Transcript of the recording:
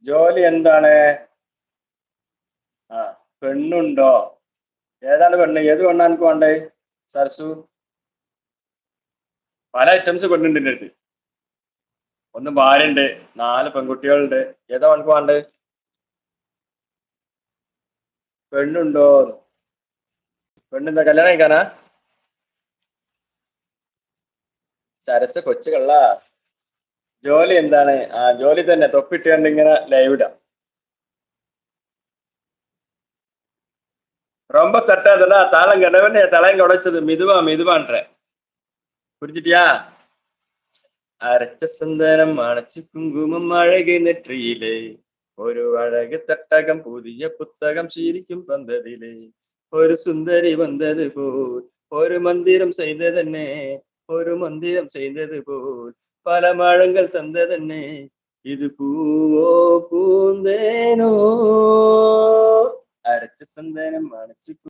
ജോലി എന്താണ്? ആ, പെണ്ണുണ്ടോ? ഏതാണ് പെണ്ണ്? ഏത് പെണ്ണാ എനിക്ക് വേണ്ടേ? സരസു, പല ഐറ്റംസ് പെണ്ണുണ്ട് എൻ്റെ അടുത്ത്. ഒന്ന് ഭാര്യ ഉണ്ട്, 4 പെൺകുട്ടികളുണ്ട്. ഏതാ എനിക്ക് വേണ്ടത്? പെണ്ണുണ്ടോ? പെണ്ണെന്താ കല്യാണം കഴിക്കാനാ? സരസ് കൊച്ചു കള്ള. ജോലി എന്താണ്? ആ, ജോലി തന്നെ, തൊപ്പിട്ട് കണ്ട് ഇങ്ങനെ ലൈവ് ഇടാം. ரொம்ப தட்டாதடா, தாளம் கடவனே தலைங்க உடைச்சது, மெதுவா மெதுவான்ற. புரிஞ்சுட்டியா? അരച്ച സന്ദനം അണച്ചു കുങ്കുമം അഴകി നെற்றிയിലെ ഒരു അഴക് തട്ടകം പുതിയ പുസ്തകം ശീലിക്കും പന്തതിലെ ഒരു സുന്ദരി വന്നത് പോൽ ഒരു മന്ദിരം ചെയ്തതന്നെ ഒരു മന്ദിരം ചെയ്തത് പോൽ പല മഴങ്ങൾ തന്നതന്നെ ഇത് പൂവോ പൂന്തേനോ അരച്ച സന്ദനം അണച്ചു